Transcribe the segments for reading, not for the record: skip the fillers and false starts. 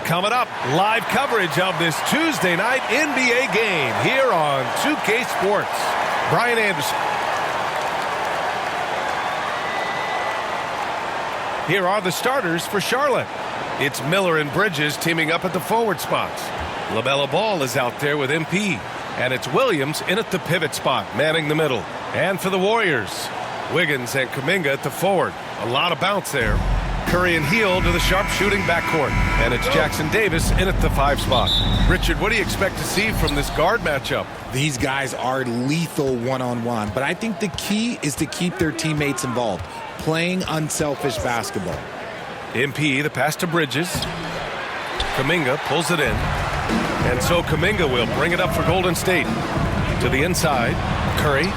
Coming up, live coverage of this Tuesday night NBA game here on 2K Sports. Brian Anderson. Here are the starters for Charlotte. It's Miller and Bridges teaming up at the forward spots. LaMelo Ball is out there with MP. And it's Williams in at the pivot spot, manning the middle. And for the Warriors, Wiggins and Kuminga at the forward. A lot of bounce there. Curry and Hield to the sharpshooting backcourt. And it's Jackson Davis in at the 5 spot. Richard, what do you expect to see from this guard matchup? These guys are lethal one-on-one, but I think the key is to keep their teammates involved, playing unselfish basketball. MP, the pass to Bridges. Kuminga pulls it in. And so Kuminga will bring it up for Golden State. To the inside, Curry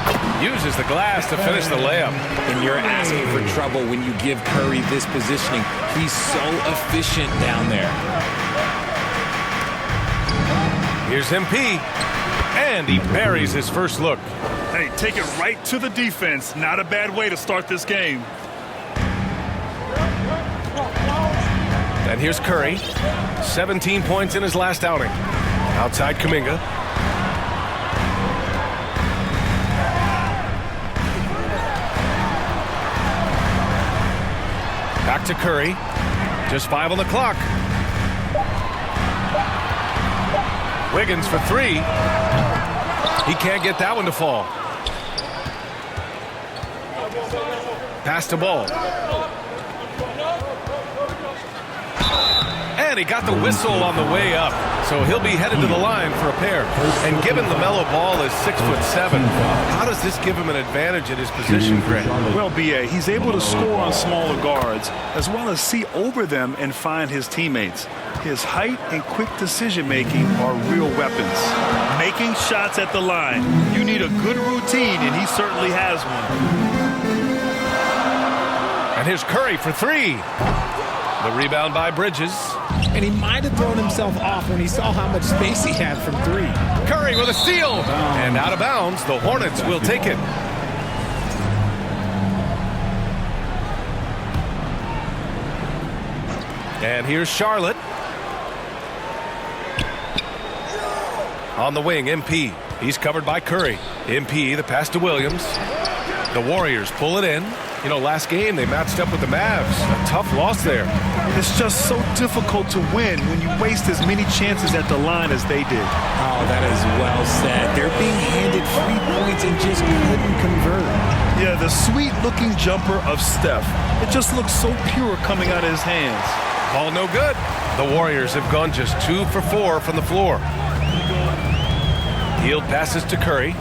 uses the glass to finish the layup. And you're asking for trouble when you give Curry this positioning. He's so efficient down there. Here's MP, and he buries his first look. Hey, take it right to the defense. Not a bad way to start this game. And here's Curry, 17 points in his last outing. Outside Kuminga. Back to Curry. Just 5 on the clock. Wiggins for 3. He can't get that one to fall. Pass to Ball. And he got the whistle on the way up. So he'll be headed to the line for a pair. And given LaMelo Ball is 6'7", how does this give him an advantage in his position, Grant? Well, B.A., he's able to score on smaller guards as well as see over them and find his teammates. His height and quick decision-making are real weapons. Making shots at the line. You need a good routine, and he certainly has one. And here's Curry for 3. The rebound by Bridges. And he might have thrown himself off when he saw how much space he had from 3. Curry with a steal. And out of bounds, the Hornets will take it. And here's Charlotte. On the wing, MP. He's covered by Curry. MP, the pass to Williams. The Warriors pull it in. You know, last game they matched up with the Mavs. A tough loss there. It's just so difficult to win when you waste as many chances at the line as they did. Oh, that is well said. They're being handed 3 points and just couldn't convert. Yeah, the sweet-looking jumper of Steph. It just looks so pure coming out of his hands. Ball no good. The Warriors have gone just 2 for 4 from the floor. Hield passes to Curry.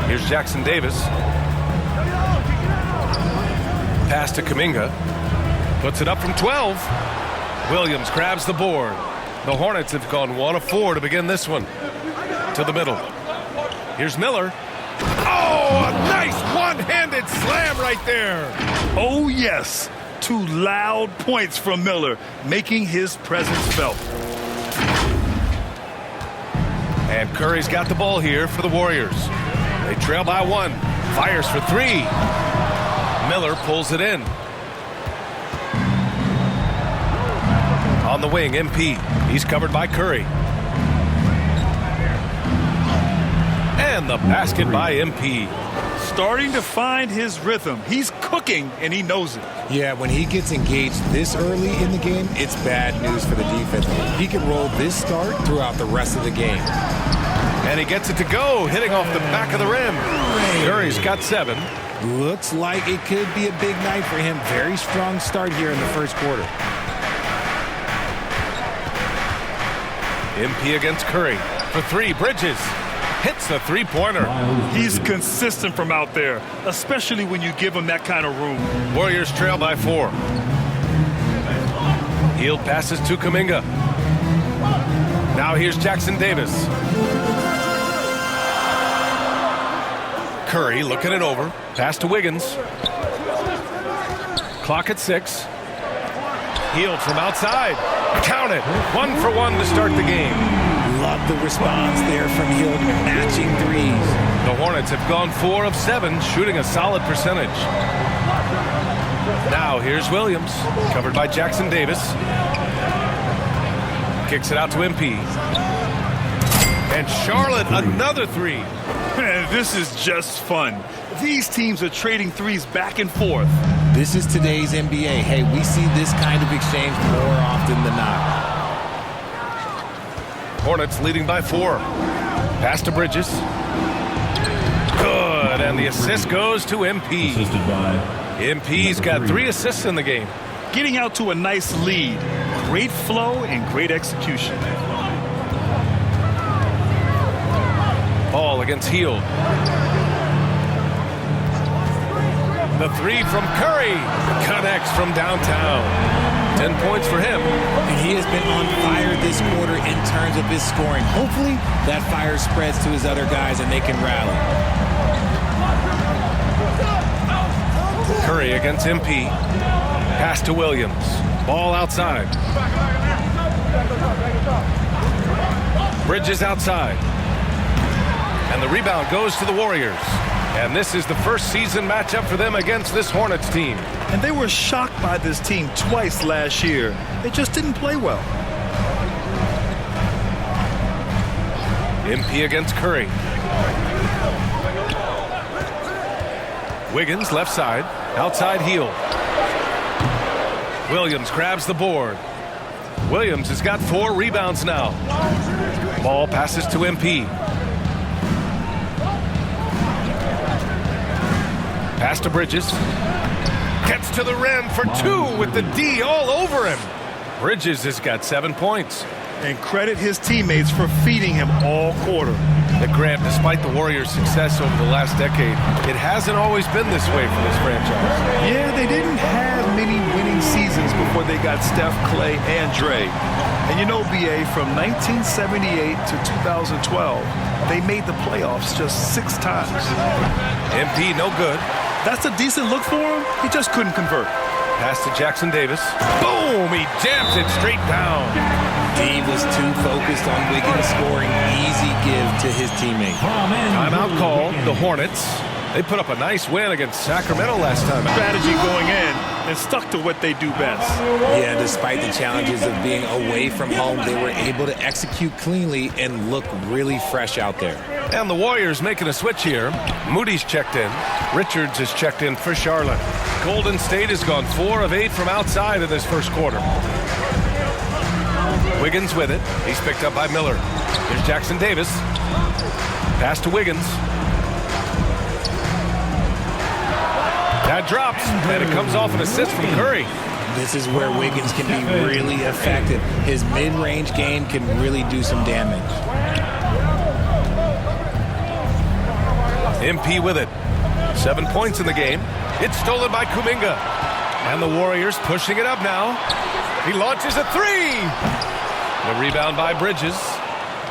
Here's Jackson Davis. Pass to Kuminga. Puts it up from 12. Williams grabs the board. The Hornets have gone 1 of 4 to begin this one. To the middle. Here's Miller. Oh, a nice one-handed slam right there. Oh, yes. 2 loud points from Miller, making his presence felt. And Curry's got the ball here for the Warriors. They trail by 1. Fires for 3. Miller pulls it in. On the wing, MP. He's covered by Curry. And the basket by MP. Starting to find his rhythm. He's cooking, and he knows it. Yeah, when he gets engaged this early in the game, it's bad news for the defense. He can roll this start throughout the rest of the game. And he gets it to go, hitting off the back of the rim. Curry's got 7. Looks like it could be a big night for him. Very strong start here in the first quarter. MP against Curry. For 3, Bridges. Hits the 3-pointer. He's consistent from out there, especially when you give him that kind of room. Warriors trail by 4. Hield passes to Kuminga. Now here's Jackson Davis. Curry looking it over. Pass to Wiggins. Clock at 6. Hield from outside. Count it. 1 for 1 to start the game. Love the response there from Hield, matching threes. The Hornets have gone 4 of 7, shooting a solid percentage. Now here's Williams, covered by Jackson Davis. Kicks it out to MP. And Charlotte, another three. Man, this is just fun. These teams are trading threes back and forth. This is today's NBA. Hey, we see this kind of exchange more often than not. Hornets leading by 4. Pass to Bridges. Good, and the assist goes to MP. MP's got 3 assists in the game. Getting out to a nice lead. Great flow and great execution. Ball against Hield. The 3 from Curry connects from downtown. 10 points for him. And he has been on fire this quarter in terms of his scoring. Hopefully that fire spreads to his other guys and they can rally. Curry against MP. Pass to Williams. Ball outside. Bridges outside. And the rebound goes to the Warriors. And this is the first season matchup for them against this Hornets team. And they were shocked by this team twice last year. They just didn't play well. MP against Curry. Wiggins left side. Outside Hield. Williams grabs the board. Williams has got 4 rebounds now. Ball passes to MP. Pass to Bridges. Gets to the rim for 2 with the D all over him. Bridges has got 7 points. And credit his teammates for feeding him all quarter. And Grant, despite the Warriors' success over the last decade, it hasn't always been this way for this franchise. Yeah, they didn't have many winning seasons before they got Steph, Clay, and Dre. And you know, BA, from 1978 to 2012, they made the playoffs just 6 times. MP no good. That's a decent look for him. He just couldn't convert. Pass to Jackson Davis. Boom! He jams it straight down. D was too focused on Wiggins scoring. Easy give to his teammate. Timeout call. The Hornets. They put up a nice win against Sacramento last time. Strategy going in and stuck to what they do best. Yeah, despite the challenges of being away from home, they were able to execute cleanly and look really fresh out there. And the Warriors making a switch here. Moody's checked in. Richards is checked in for Charlotte. Golden State has gone 4 of 8 from outside in this first quarter. Wiggins with it. He's picked up by Miller. Here's Jackson Davis. Pass to Wiggins. That drops, and it comes off an assist from Curry. This is where Wiggins can be really effective. His mid-range game can really do some damage. MP with it. 7 points in the game. It's stolen by Kuminga. And the Warriors pushing it up now. He launches a 3. The rebound by Bridges.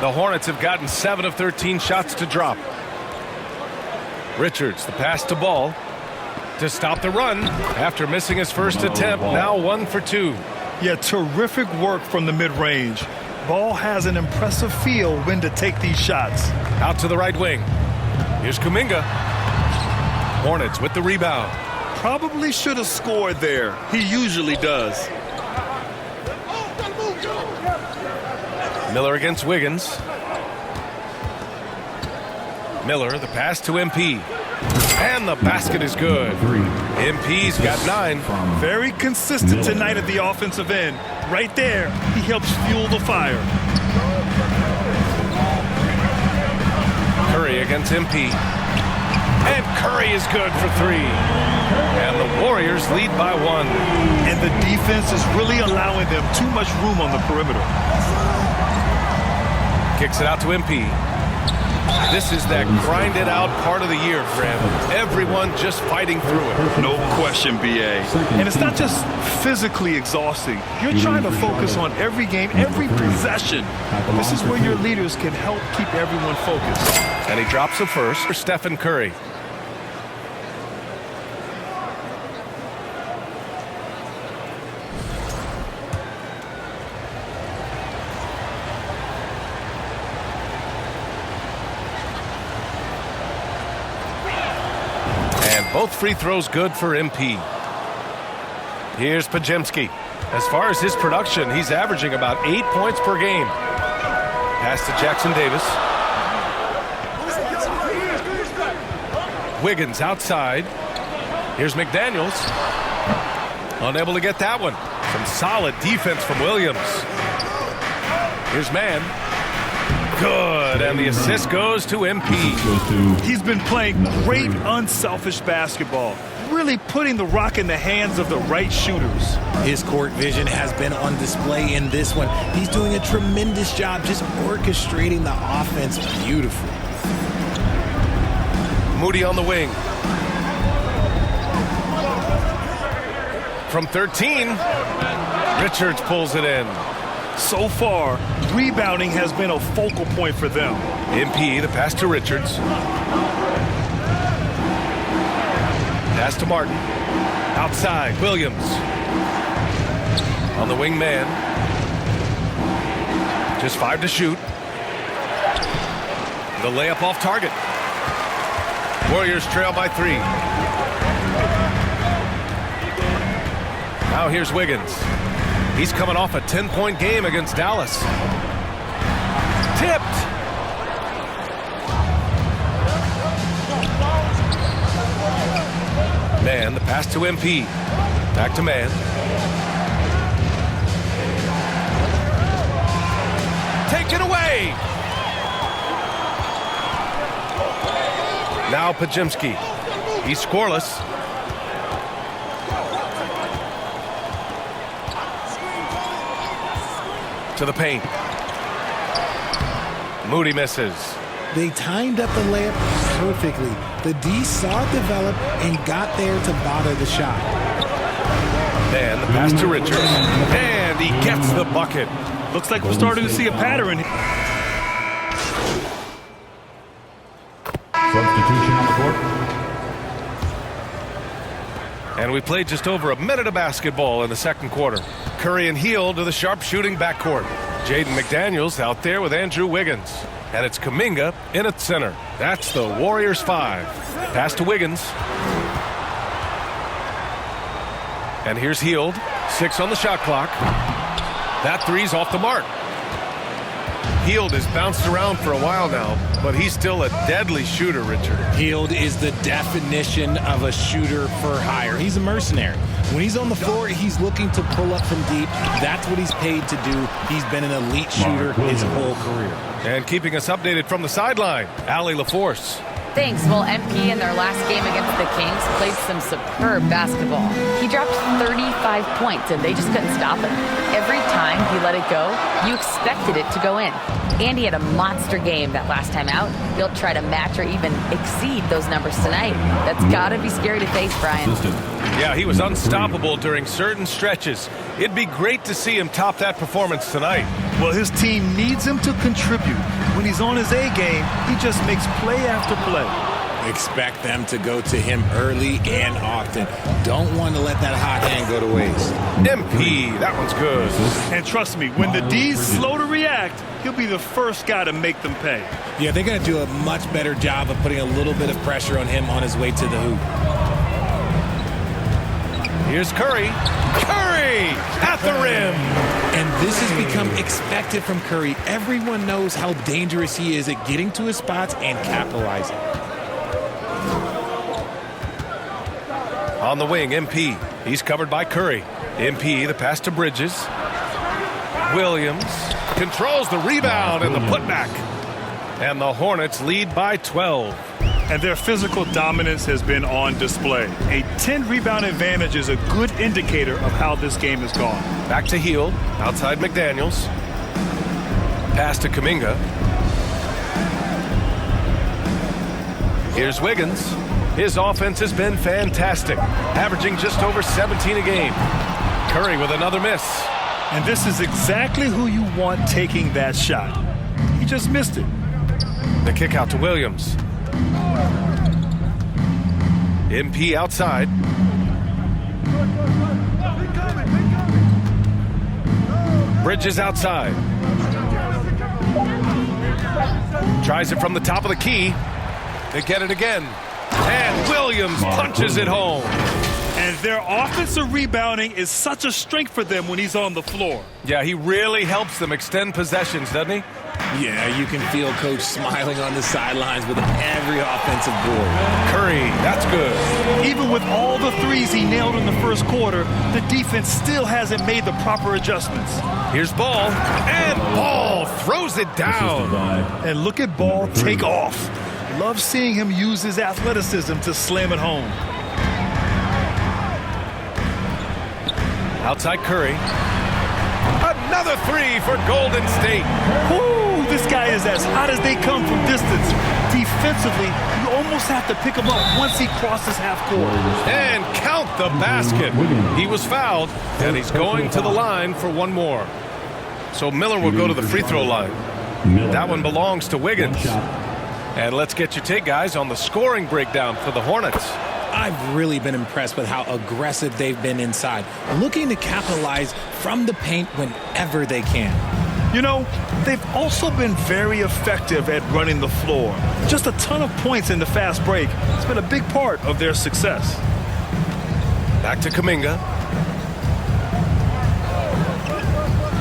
The Hornets have gotten 7 of 13 shots to drop. Richards, the pass to Ball. To stop the run after missing his first attempt. Now 1 for 2. Yeah, terrific work from the mid-range. Ball has an impressive feel when to take these shots. Out to the right wing. Here's Kuminga. Hornets with the rebound. Probably should have scored there. He usually does. Miller against Wiggins. Miller, the pass to MP. And the basket is good. MP's got 9. Very consistent tonight at the offensive end. Right there, he helps fuel the fire. Curry against MP. And Curry is good for 3. And the Warriors lead by 1. And the defense is really allowing them too much room on the perimeter. Kicks it out to MP. This is that grinded out part of the year, Graham. Everyone just fighting through it. No question, BA. And it's not just physically exhausting. You're trying to focus on every game, every possession. This is where your leaders can help keep everyone focused. And he drops the first for Stephen Curry. Both free throws good for MP. Here's Podziemski. As far as his production, he's averaging about 8 points per game. Pass to Jackson Davis. Wiggins outside. Here's McDaniels. Unable to get that one. Some solid defense from Williams. Here's Mann. Good, and the assist goes to MP. He's been playing great unselfish basketball, really putting the rock in the hands of the right shooters. His court vision has been on display in this one. He's doing a tremendous job just orchestrating the offense beautifully. Moody on the wing. From 13, Richards pulls it in. So far, rebounding has been a focal point for them. MP, the pass to Richards. Pass to Martin. Outside, Williams. On the wing man. Just 5 to shoot. The layup off target. Warriors trail by 3. Now here's Wiggins. He's coming off a 10-point game against Dallas. Tipped. Mann, the pass to MP. Back to Mann. Take it away. Now Podziemski. He's scoreless. To the paint. Moody misses. They timed up the layup perfectly. The D saw it develop and got there to bother the shot. And the pass to Richards. And he gets the bucket. Looks like we're starting to see a pattern. Substitution on the court. And we played just over a minute of basketball in the second quarter. Curry and Hield to the sharpshooting backcourt. Jaden McDaniels out there with Andrew Wiggins. And it's Kuminga in at center. That's the Warriors 5. Pass to Wiggins. And here's Hield. 6 on the shot clock. That three's off the mark. Hield has bounced around for a while now, but he's still a deadly shooter, Richard. Hield is the definition of a shooter for hire. He's a mercenary. When he's on the floor, he's looking to pull up from deep. That's what he's paid to do. He's been an elite shooter his whole career. And keeping us updated from the sideline, Allie LaForce. Thanks. Well, MP in their last game against the Kings played some superb basketball. He dropped 35 points, and they just couldn't stop him. Every time he let it go, you expected it to go in. And he had a monster game that last time out. He'll try to match or even exceed those numbers tonight. That's got to be scary to face, Brian. Yeah, he was unstoppable during certain stretches. It'd be great to see him top that performance tonight. Well, his team needs him to contribute. When he's on his A game, he just makes play after play. Expect them to go to him early and often. Don't want to let that hot hand go to waste. MP, that one's good. And trust me, when the D's slow to react, he'll be the first guy to make them pay. Yeah, they're going to do a much better job of putting a little bit of pressure on him on his way to the hoop. Here's Curry. Curry at the rim. And this has become expected from Curry. Everyone knows how dangerous he is at getting to his spots and capitalizing. On the wing, MP. He's covered by Curry. MP, the pass to Bridges. Williams controls the rebound and the putback. And the Hornets lead by 12. And their physical dominance has been on display. A 10-rebound advantage is a good indicator of how this game has gone. Back to Hield, outside McDaniels. Pass to Kuminga. Here's Wiggins. His offense has been fantastic, averaging just over 17 a game. Curry with another miss. And this is exactly who you want taking that shot. He just missed it. The kick out to Williams. MP outside. Bridges outside. Tries it from the top of the key. They get it again. And Williams punches it home. And their offensive rebounding is such a strength for them when he's on the floor. Yeah, he really helps them extend possessions, doesn't he? Yeah, you can feel Coach smiling on the sidelines with every offensive board. Curry, that's good. Even with all the threes he nailed in the first quarter, the defense still hasn't made the proper adjustments. Here's Ball, and Ball throws it down. And look at Ball take off. Love seeing him use his athleticism to slam it home. Outside Curry. Another three for Golden State. Woo, this guy is as hot as they come from distance. Defensively, you almost have to pick him up once he crosses half court. And count the basket. He was fouled, and he's going to the line for one more. So Miller will go to the free throw line. That one belongs to Wiggins. And let's get your take, guys, on the scoring breakdown for the Hornets. I've really been impressed with how aggressive they've been inside, looking to capitalize from the paint whenever they can. You know, they've also been very effective at running the floor. Just a ton of points in the fast break. It's been a big part of their success. Back to Kuminga.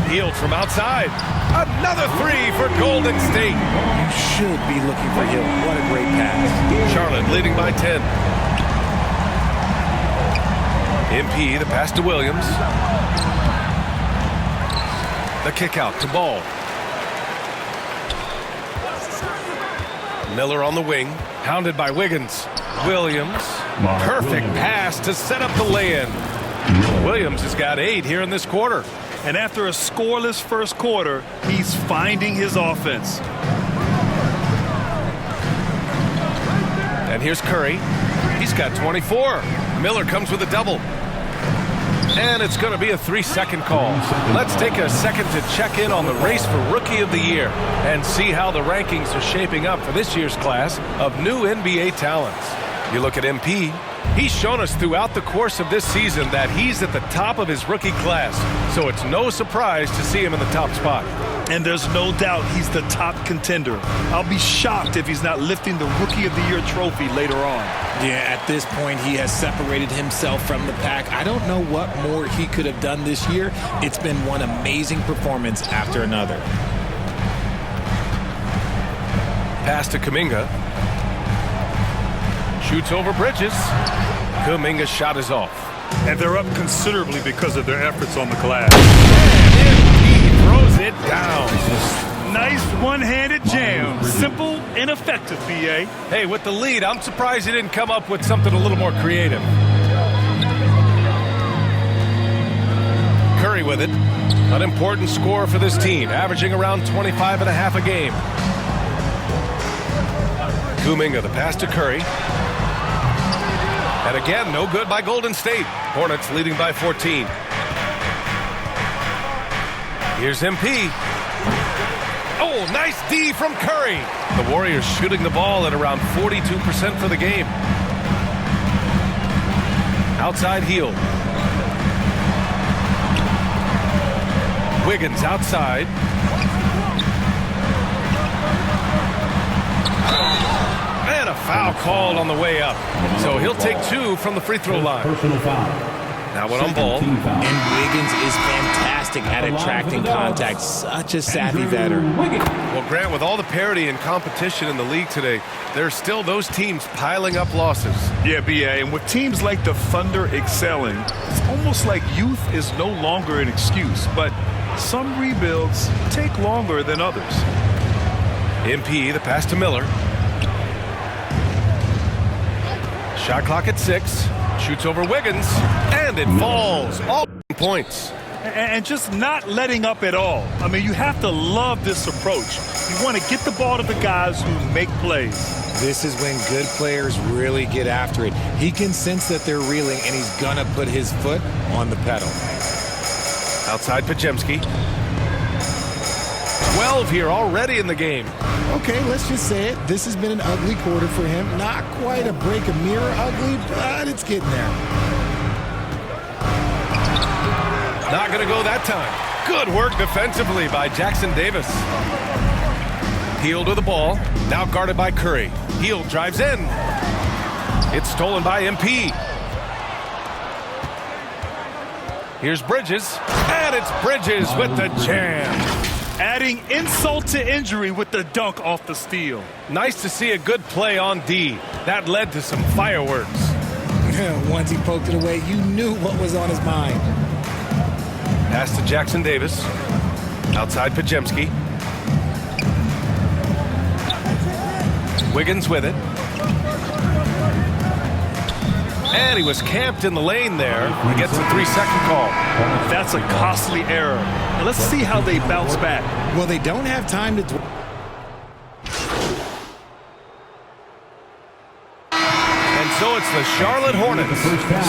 Hield from outside. Another three for Golden State. You should be looking for Hill. What a great pass. Charlotte leading by 10. MP, the pass to Williams. The kick out to Ball. Miller on the wing, hounded by Wiggins. Williams, perfect pass to set up the lay-in. Williams has got 8 here in this quarter. And after a scoreless first quarter, he's finding his offense. And here's Curry. He's got 24. Miller comes with a double. And it's going to be a 3-second call. Let's take a second to check in on the race for Rookie of the Year and see how the rankings are shaping up for this year's class of new NBA talents. You look at MP. He's shown us throughout the course of this season that he's at the top of his rookie class. So it's no surprise to see him in the top spot. And there's no doubt he's the top contender. I'll be shocked if he's not lifting the Rookie of the Year trophy later on. Yeah, at this point, he has separated himself from the pack. I don't know what more he could have done this year. It's been one amazing performance after another. Pass to Kuminga. Shoots over Bridges. Kuminga's shot is off. And they're up considerably because of their efforts on the glass. He throws it down. Nice one-handed jam. Simple and effective, B.A. Hey, with the lead, I'm surprised he didn't come up with something a little more creative. Curry with it. An important scorer for this team, averaging around 25 and a half a game. Kuminga, the pass to Curry. And again, no good by Golden State. Hornets leading by 14. Here's MP. Oh, nice D from Curry. The Warriors shooting the ball at around 42% for the game. Outside Hield. Wiggins outside. And a foul called on the way up. So he'll take 2 from the free throw line. Now one on Ball. And Wiggins is fantastic at attracting contact. Such a savvy veteran. Well, Grant, with all the parity and competition in the league today, there are still those teams piling up losses. Yeah, B.A., and with teams like the Thunder excelling, it's almost like youth is no longer an excuse, but some rebuilds take longer than others. MP, the pass to Miller. Shot clock at 6. Shoots over Wiggins, and it falls. All points. And just not letting up at all. I mean, you have to love this approach. You want to get the ball to the guys who make plays. This is when good players really get after it. He can sense that they're reeling, and he's going to put his foot on the pedal. Outside Podziemski. 12 here already in the game. Okay, let's just say it. This has been an ugly quarter for him. Not quite a break a mirror ugly, but it's getting there. Not going to go that time. Good work defensively by Jackson Davis. Hield with the ball. Now guarded by Curry. Hield drives in. It's stolen by MP. Here's Bridges, and it's Bridges with the jam. Adding insult to injury with the dunk off the steal. Nice to see a good play on D. That led to some fireworks. Once he poked it away, you knew what was on his mind. Pass to Jackson Davis. Outside Pajemski. Wiggins with it. And he was camped in the lane there. He gets a 3-second call. That's a costly error. Now let's see how they bounce back. Well, they don't have time to... And so it's the Charlotte Hornets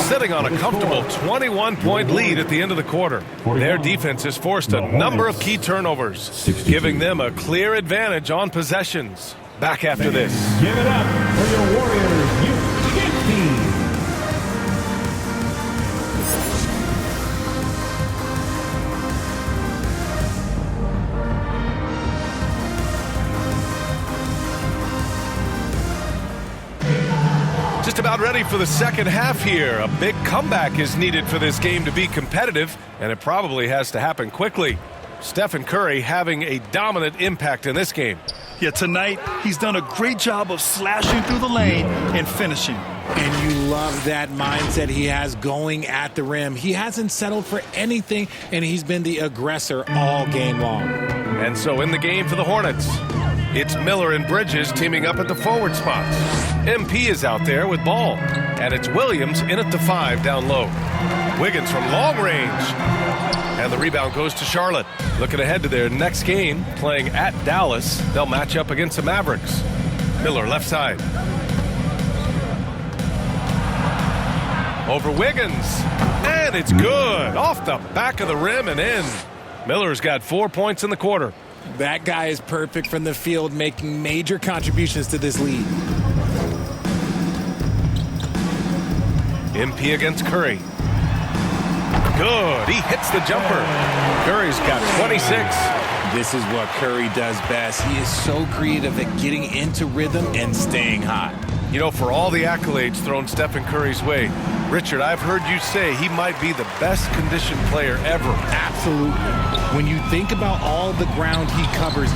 sitting on a comfortable 21-point lead at the end of the quarter. Their defense has forced a number of key turnovers, giving them a clear advantage on possessions. Back after this. Give it up for your Warriors Youth Team. Just about ready for the second half here. A big comeback is needed for this game to be competitive, and it probably has to happen quickly. Stephen Curry having a dominant impact in this game. Yeah, tonight he's done a great job of slashing through the lane and finishing. And you love that mindset he has going at the rim. He hasn't settled for anything, and he's been the aggressor all game long. And so in the game for the Hornets, it's Miller and Bridges teaming up at the forward spots. MP is out there with ball, and it's Williams in at the 5 down low. Wiggins from long range, and the rebound goes to Charlotte. Looking ahead to their next game, playing at Dallas. They'll match up against the Mavericks. Miller left side. Over Wiggins, and it's good. Off the back of the rim and in. Miller's got 4 points in the quarter. That guy is perfect from the field, making major contributions to this lead. MP against Curry. Good. He hits the jumper. Curry's got 26. This is what Curry does best. He is so creative at getting into rhythm and staying hot. You know, for all the accolades thrown Stephen Curry's way, Richard, I've heard you say he might be the best conditioned player ever. Absolutely. When you think about all the ground he covers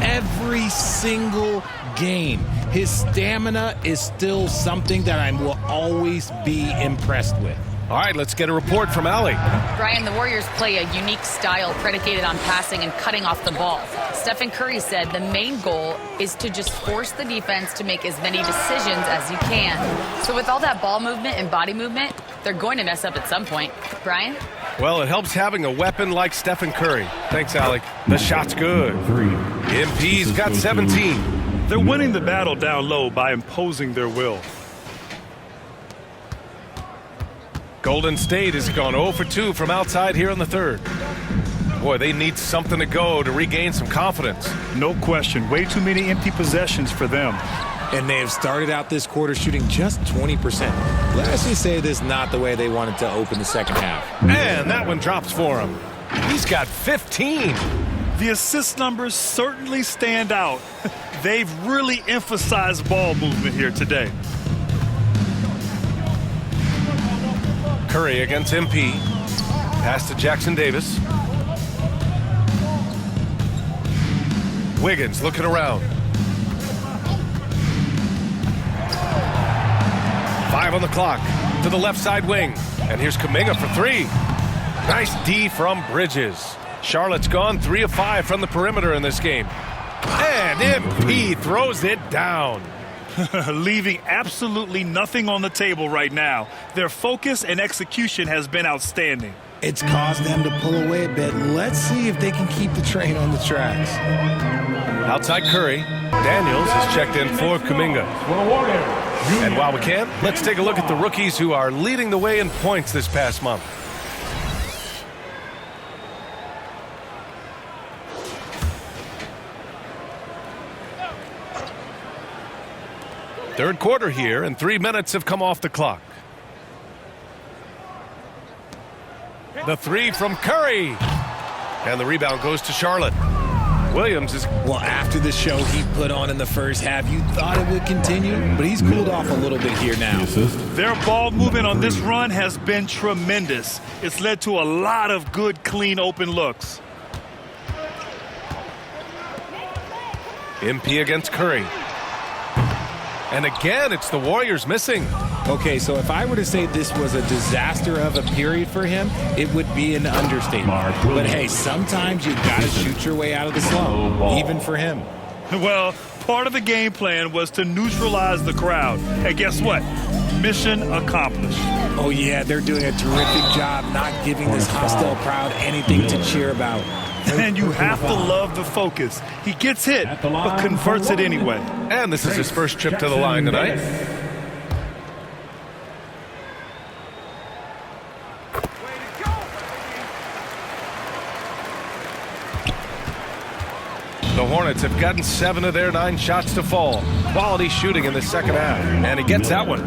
every single game, his stamina is still something that I will always be impressed with. All right, let's get a report from Allie. Brian, the Warriors play a unique style predicated on passing and cutting off the ball. Stephen Curry said the main goal is to just force the defense to make as many decisions as you can. So with all that ball movement and body movement, they're going to mess up at some point. Brian? Well, it helps having a weapon like Stephen Curry. Thanks, Allie. The shot's good. MP's got 17. They're winning the battle down low by imposing their will. Golden State has gone 0 for 2 from outside here in the third. Boy, they need something to go to regain some confidence. No question. Way too many empty possessions for them. And they have started out this quarter shooting just 20%. Let's just say this is not the way they wanted to open the second half. And that one drops for him. He's got 15. The assist numbers certainly stand out. They've really emphasized ball movement here today. Curry against MP. Pass to Jackson Davis. Wiggins looking around. 5 on the clock to the left side wing. And here's Kuminga for 3. Nice D from Bridges. Charlotte's gone 3 of 5 from the perimeter in this game. And MP throws it down. Leaving absolutely nothing on the table right now. Their focus and execution has been outstanding. It's caused them to pull away a bit. Let's see if they can keep the train on the tracks. Outside Curry. Daniels has checked in for Kuminga. And while we can, let's take a look at the rookies who are leading the way in points this past month. Third quarter here, and 3 minutes have come off the clock. The 3 from Curry. And the rebound goes to Charlotte. Williams is... Well, after the show he put on in the first half, you thought it would continue, but he's cooled off a little bit here now. Their ball movement on this run has been tremendous. It's led to a lot of good, clean, open looks. MP against Curry. And again, it's the Warriors missing. Okay, so if I were to say this was a disaster of a period for him, it would be an understatement. But hey, sometimes you got to shoot your way out of the slump, even for him. Well, part of the game plan was to neutralize the crowd. And guess what? Mission accomplished. Oh, yeah, they're doing a terrific job not giving this hostile crowd anything to cheer about. And you have to love the focus. He gets hit, but converts it anyway. And this is his first trip to the line tonight. The Hornets have gotten 7 of their 9 shots to fall. Quality shooting in the second half. And he gets that one.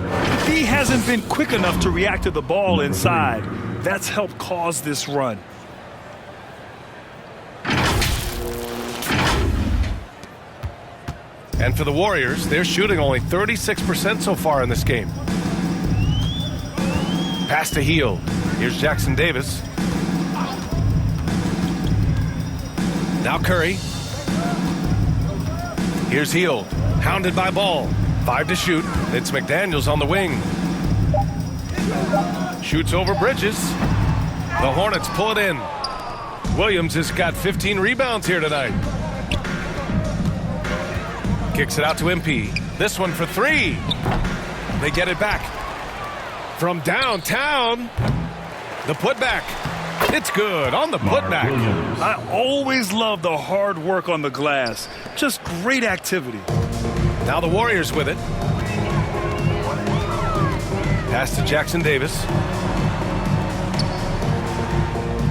He hasn't been quick enough to react to the ball inside. That's helped cause this run. And for the Warriors, they're shooting only 36% so far in this game. Pass to Hield. Here's Jackson Davis. Now Curry. Here's Hield. Hounded by Ball. 5 to shoot. It's McDaniels on the wing. Shoots over Bridges. The Hornets pull it in. Williams has got 15 rebounds here tonight. Kicks it out to MP. This one for 3. They get it back. From downtown. The putback. It's good on the putback. I always love the hard work on the glass. Just great activity. Now the Warriors with it. Pass to Jackson Davis.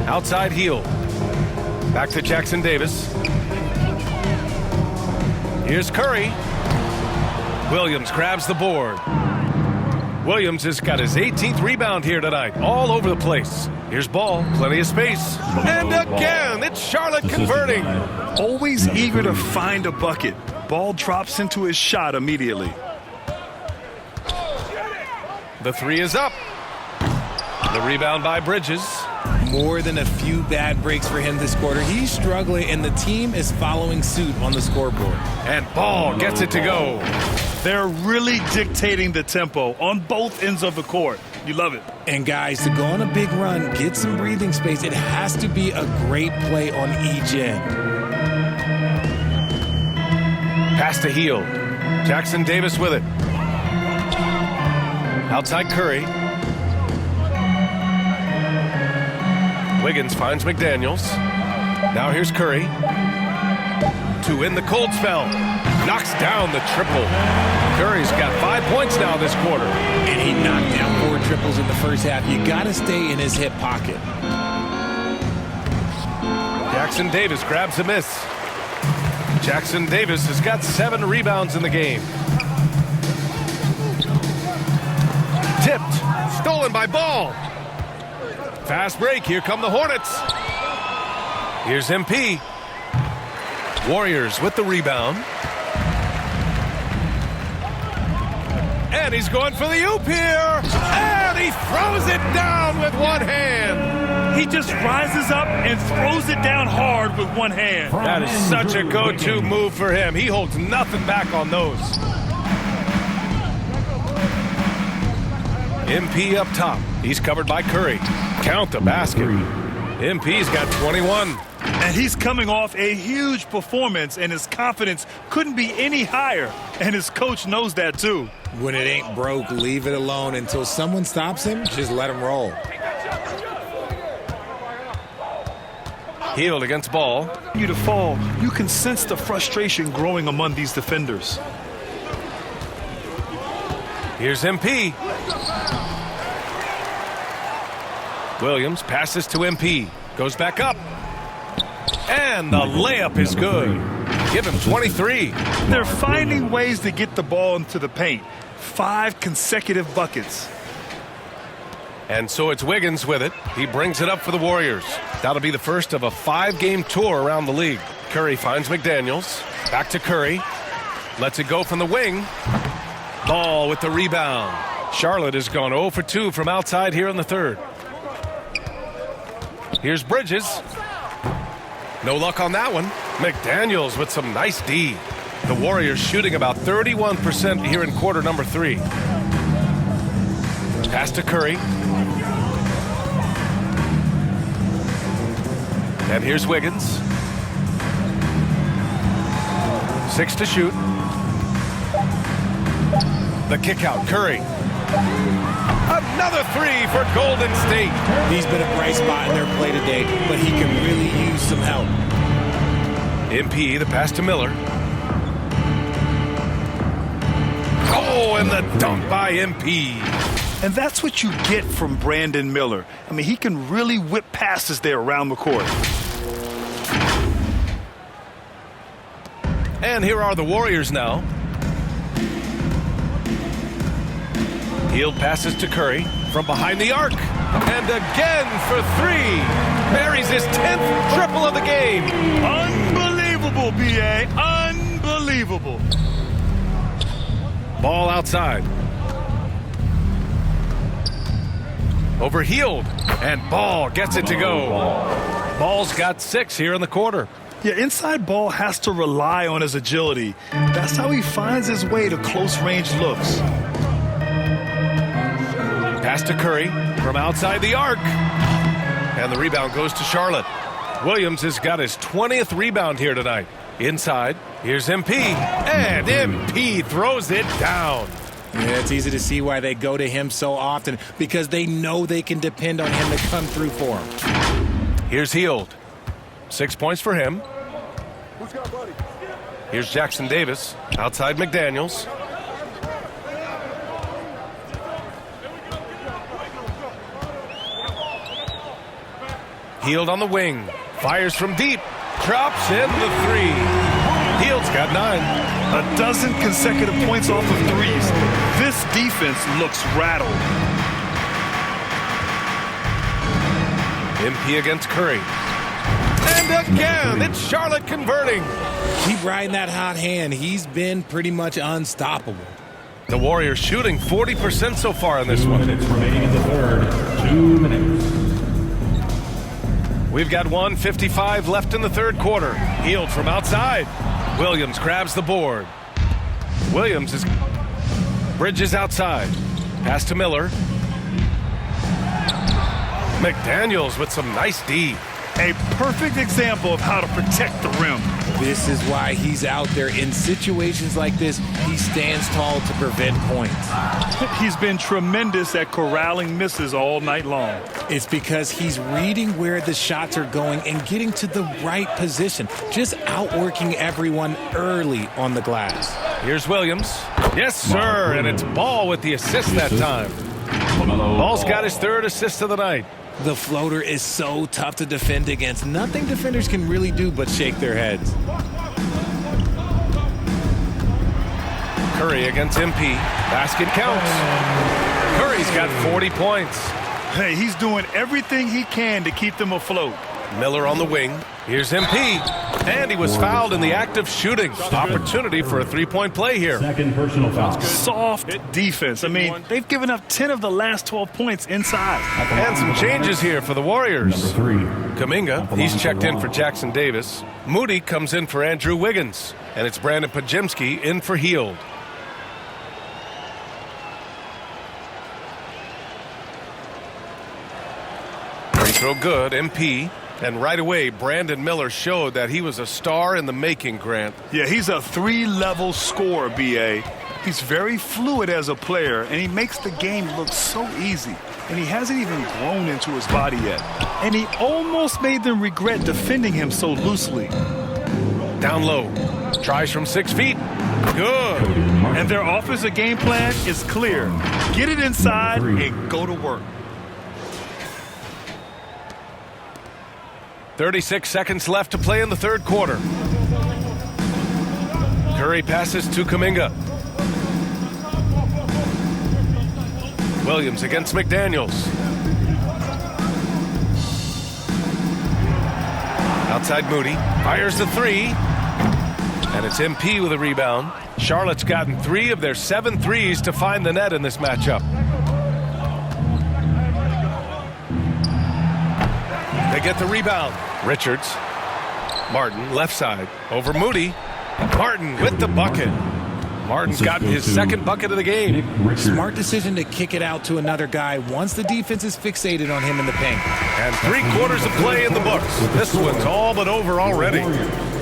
Outside Hield. Back to Jackson Davis. Here's Curry. Williams grabs the board. Williams has got his 18th rebound here tonight. All over the place. Here's Ball. Plenty of space. And again, it's Charlotte converting. Always eager to find a bucket. Ball drops into his shot immediately. The 3 is up. The rebound by Bridges. More than a few bad breaks for him this quarter. He's struggling, and the team is following suit on the scoreboard. And Ball gets it to go. They're really dictating the tempo on both ends of the court. You love it. And guys, to go on a big run, get some breathing space, it has to be a great play on each end. Pass to Hield. Jackson Davis with it. Outside Curry. Wiggins finds McDaniels. Now here's Curry. To in the cold spell. Knocks down the triple. Curry's got 5 points now this quarter. And he knocked down 4 triples in the first half. You got to stay in his hip pocket. Jackson Davis grabs a miss. Jackson Davis has got 7 rebounds in the game. Tipped. Stolen by Ball. Fast break. Here come the Hornets. Here's MP. Warriors with the rebound. And he's going for the oop here. And he throws it down with one hand. He just rises up and throws it down hard with one hand. That is such a go-to move for him. He holds nothing back on those. MP up top. He's covered by Curry. Count the basket. MP's got 21. And he's coming off a huge performance, and his confidence couldn't be any higher. And his coach knows that, too. When it ain't broke, leave it alone. Until someone stops him, just let him roll. Hield against Ball. You to fall, you can sense the frustration growing among these defenders. Here's MP. Williams passes to MP. Goes back up. And the layup is good. Give him 23. They're finding ways to get the ball into the paint. 5 consecutive buckets. And so it's Wiggins with it. He brings it up for the Warriors. That'll be the first of a 5-game tour around the league. Curry finds McDaniels. Back to Curry. Lets it go from the wing. Ball with the rebound. Charlotte has gone 0 for 2 from outside here in the third. Here's Bridges. No luck on that one. McDaniels with some nice D. The Warriors shooting about 31% here in quarter number 3. Pass to Curry. And here's Wiggins. 6 to shoot. The kick out, Curry. Another 3 for Golden State. He's been a bright spot in their play today, but he can really use some help. MP, the pass to Miller. Oh, and the dunk by MP. And that's what you get from Brandon Miller. I mean, he can really whip passes there around the court. And here are the Warriors now. Hield passes to Curry from behind the arc. And again for 3. Buries his 10th triple of the game. Unbelievable, B.A. Unbelievable. Ball outside. Over Hield. And Ball gets it to go. Ball's got 6 here in the quarter. Yeah, inside Ball has to rely on his agility. That's how he finds his way to close-range looks. Pass to Curry from outside the arc. And the rebound goes to Charlotte. Williams has got his 20th rebound here tonight. Inside, here's MP. And MP throws it down. Yeah, it's easy to see why they go to him so often, because they know they can depend on him to come through for them. Here's Hield. 6 points for him. Here's Jackson Davis. Outside McDaniels. Hield on the wing. Fires from deep. Drops in the 3. Hield's got 9. A dozen consecutive points off of threes. This defense looks rattled. MP against Curry. And again, it's Charlotte converting. Keep riding that hot hand. He's been pretty much unstoppable. The Warriors shooting 40% so far in this one. 2 minutes remaining in the third. 2 minutes. We've got 1:55 left in the third quarter. Hield from outside. Williams grabs the board. Williams is Bridges outside. Pass to Miller. McDaniels with some nice D. A perfect example of how to protect the rim. This is why he's out there. In situations like this, he stands tall to prevent points. He's been tremendous at corralling misses all night long. It's because he's reading where the shots are going and getting to the right position, just outworking everyone early on the glass. Here's Williams. Yes, sir, and it's Ball with the assist that time. Ball's got his 3rd assist of the night. The floater is so tough to defend against. Nothing defenders can really do but shake their heads. Curry against MP. Basket counts. Curry's got 40 points. Hey, he's doing everything he can to keep them afloat. Miller on the wing. Here's MP. And he was fouled in the act of shooting. Opportunity for a 3-point play here. Second personal foul. Soft defense. I mean, they've given up 10 of the last 12 points inside. And some changes here for the Warriors. Number 3. Kuminga, he's checked in for Jackson Davis. Moody comes in for Andrew Wiggins. And it's Brandon Podziemski in for Hield. Free throw good, MP. And right away, Brandon Miller showed that he was a star in the making, Grant. Yeah, he's a 3-level scorer, B.A. He's very fluid as a player, and he makes the game look so easy. And he hasn't even grown into his body yet. And he almost made them regret defending him so loosely. Down low. Tries from 6 feet. Good. And their offensive game plan is clear. Get it inside and go to work. 36 seconds left to play in the third quarter. Curry passes to Kuminga. Williams against McDaniels. Outside Moody. Fires the three. And it's MP with a rebound. Charlotte's gotten 3 of their 7 threes to find the net in this matchup. They get the rebound. Richards. Martin, left side. Over Moody. Martin with the bucket. Martin's gotten his second bucket of the game. Smart decision to kick it out to another guy once the defense is fixated on him in the paint. And 3 quarters of play in the books. This one's all but over already.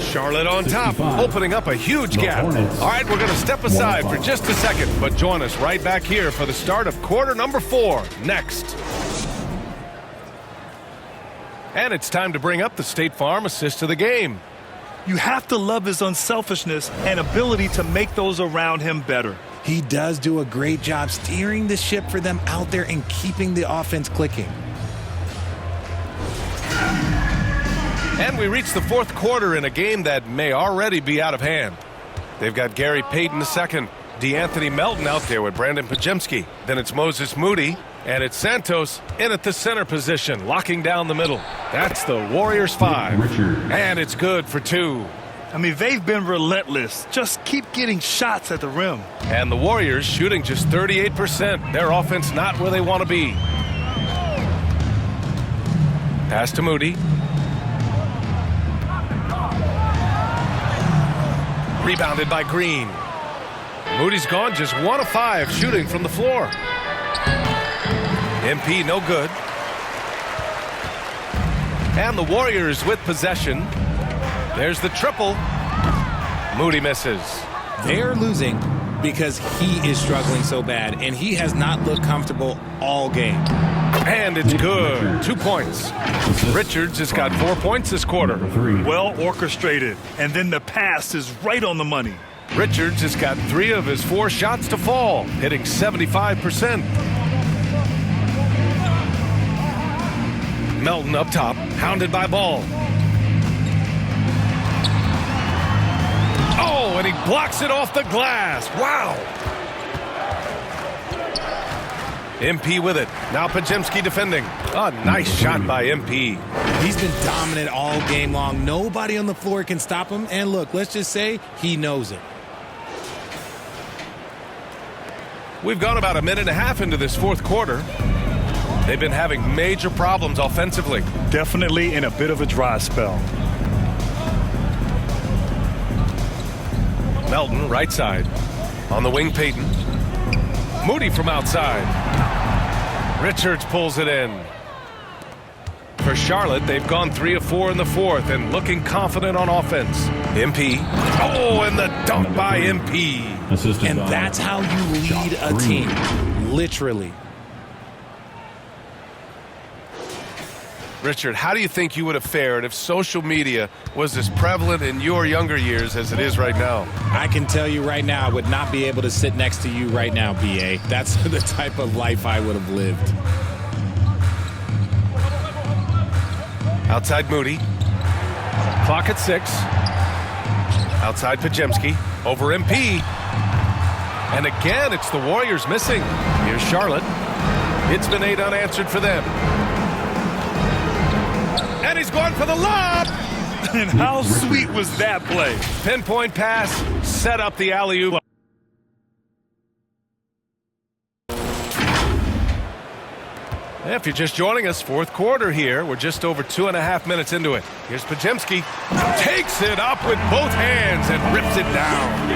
Charlotte on top, opening up a huge gap. All right, we're going to step aside for just a second, but join us right back here for the start of quarter number 4 next. And it's time to bring up the State Farm assist of the game. You have to love his unselfishness and ability to make those around him better. He does do a great job steering the ship for them out there and keeping the offense clicking. And we reach the 4th quarter in a game that may already be out of hand. They've got Gary Payton II, DeAnthony Melton out there with Brandon Podziemski. Then it's Moses Moody, and it's Santos in at the center position, locking down the middle. That's the Warriors 5. And it's good for 2. I mean, they've been relentless. Just keep getting shots at the rim. And the Warriors shooting just 38%. Their offense not where they want to be. Pass to Moody. Rebounded by Green. Moody's gone just 1 of 5 shooting from the floor. MP no good. And the Warriors with possession. There's the triple. Moody misses. They're losing because he is struggling so bad, and he has not looked comfortable all game. And it's good. 2 points. Richards has got 4 points this quarter. Well orchestrated. And then the pass is right on the money. Richards has got 3 of his 4 shots to fall, hitting 75%. Melton up top, hounded by Ball. Oh, and he blocks it off the glass. Wow. MP with it. Now Podziemski defending. A nice shot by MP. He's been dominant all game long. Nobody on the floor can stop him. And look, let's just say he knows it. We've gone about a minute and a half into this 4th quarter. They've been having major problems offensively. Definitely in a bit of a dry spell. Melton, right side. On the wing, Payton. Moody from outside. Richards pulls it in. For Charlotte, they've gone 3 of 4 in the 4th and looking confident on offense. MP. Oh, and the dunk by MP. And that's how you lead a team. Literally. Richard, how do you think you would have fared if social media was as prevalent in your younger years as it is right now? I can tell you right now, I would not be able to sit next to you right now, B.A. That's the type of life I would have lived. Outside Moody. Clock at 6. Outside Podziemski. Over MP. And again, it's the Warriors missing. Here's Charlotte. It's been 8 unanswered for them. And he's going for the lob. And how sweet was that play? Pinpoint pass, set up the alley-oop. If you're just joining us, 4th quarter here. We're just over 2.5 minutes into it. Here's Podziemski. Takes it up with both hands and rips it down.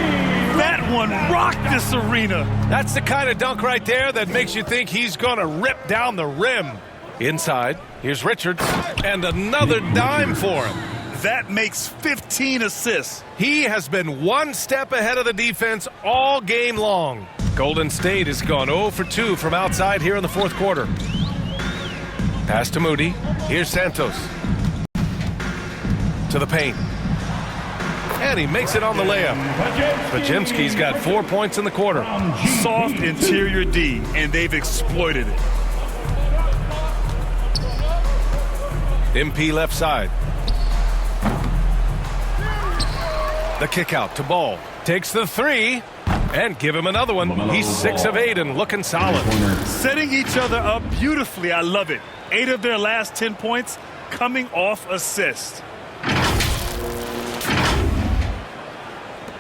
That one rocked this arena. That's the kind of dunk right there that makes you think he's going to rip down the rim. Inside, here's Richards, and another dime for him. That makes 15 assists. He has been 1 step ahead of the defense all game long. Golden State has gone 0 for 2 from outside here in the 4th quarter. Pass to Moody. Here's Santos. To the paint. And he makes it on the layup. Podziemski's got 4 points in the quarter. Soft interior D, and they've exploited it. MP left side. The kick out to Ball. Takes the 3 and give him another one. He's 6 of 8 and looking solid. Setting each other up beautifully. I love it. 8 of their last 10 points coming off assists.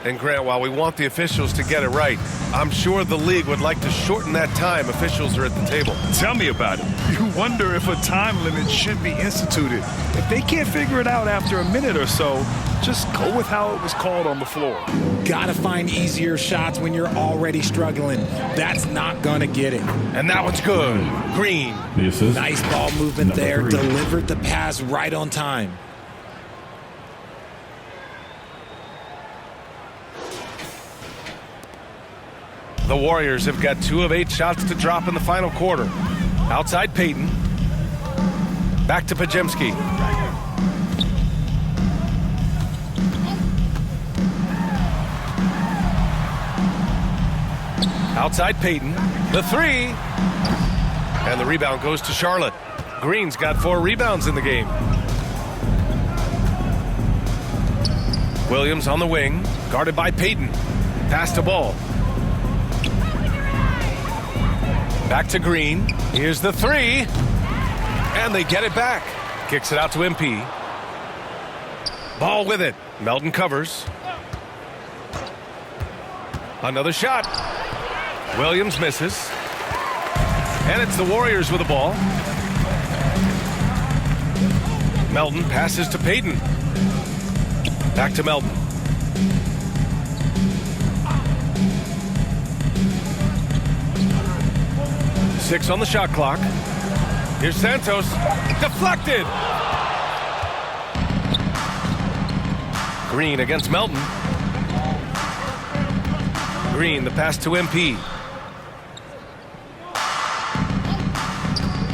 And Grant, while we want the officials to get it right, I'm sure the league would like to shorten that time officials are at the table. Tell me about it. You wonder if a time limit should be instituted. If they can't figure it out after a minute or so, just go with how it was called on the floor. Gotta find easier shots when you're already struggling. That's not gonna get it. And that one's good. Green. The assist. Nice ball movement Number there. 3. Delivered the pass right on time. The Warriors have got 2 of 8 shots to drop in the final quarter. Outside Payton. Back to Podziemski. Outside Payton. The 3. And the rebound goes to Charlotte. Green's got 4 rebounds in the game. Williams on the wing. Guarded by Payton. Pass to Ball. Back to Green. Here's the 3. And they get it back. Kicks it out to MP. Ball with it. Melton covers. Another shot. Williams misses. And it's the Warriors with the ball. Melton passes to Payton. Back to Melton. Six on the shot clock. Here's Santos. Deflected. Green against Melton. Green, the pass to MP.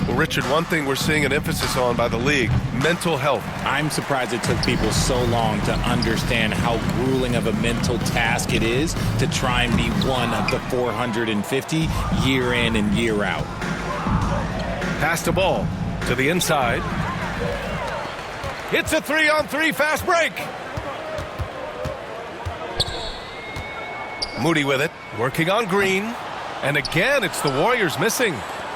Well, Richard, one thing we're seeing an emphasis on by the league, mental health. I'm surprised it took people so long to understand how grueling of a mental task it is to try and be one of the 450 year in and year out. Pass to Ball to the inside. It's a 3-on-3 fast break. Moody with it, working on Green. And again, it's the Warriors missing.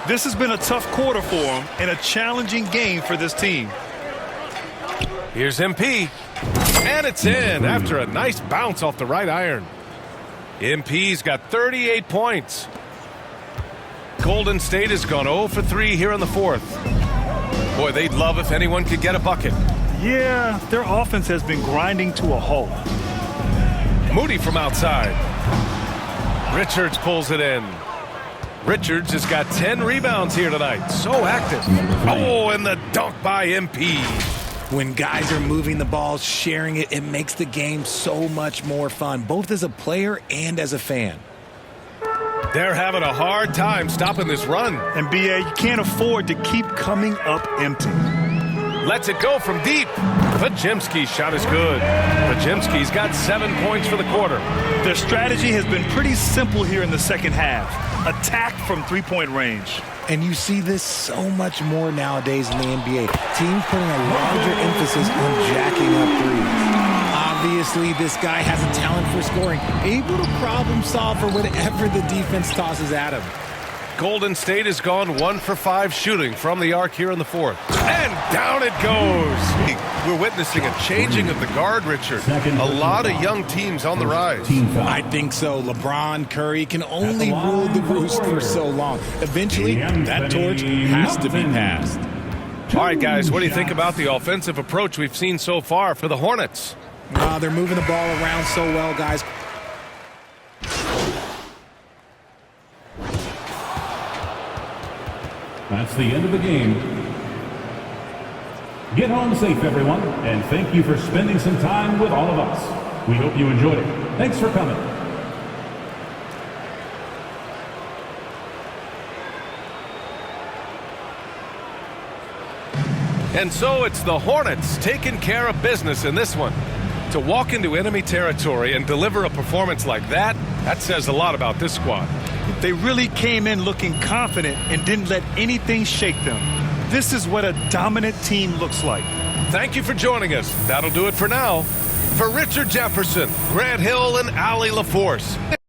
This has been a tough quarter for them and a challenging game for this team. Here's MP. And it's in after a nice bounce off the right iron. MP's got 38 points. Golden State has gone 0 for 3 here in the fourth. Boy, they'd love if anyone could get a bucket. Yeah, their offense has been grinding to a halt. Moody from outside. Richards pulls it in. Richards has got 10 rebounds here tonight. So active. Oh, and the dunk by MP. When guys are moving the ball, sharing it, it makes the game so much more fun, both as a player and as a fan. They're having a hard time stopping this run. And BA, you can't afford to keep coming up empty. Lets it go from deep. Podziemski's shot is good. Podziemski's got 7 points for the quarter. Their strategy has been pretty simple here in the second half. Attack from three-point range. And you see this so much more nowadays in the NBA. Teams putting a larger emphasis on jacking up threes. Obviously, this guy has a talent for scoring, able to problem solve for whatever the defense tosses at him. Golden State has gone 1 for 5 shooting from the arc here in the fourth. And down it goes. We're witnessing a changing of the guard, Richard. A lot of young teams on the rise. I think so. LeBron, Curry can only rule the roost for so long. Eventually, that torch has to be passed. All right, guys, what do you think about the offensive approach we've seen so far for the Hornets? They're moving the ball around so well, guys. That's the end of the game. Get home safe, everyone, and thank you for spending some time with all of us. We hope you enjoyed it. Thanks for coming. And so it's the Hornets taking care of business in this one. To walk into enemy territory and deliver a performance like that, that says a lot about this squad. They really came in looking confident and didn't let anything shake them. This is what a dominant team looks like. Thank you for joining us. That'll do it for now. For Richard Jefferson, Grant Hill, and Allie LaForce.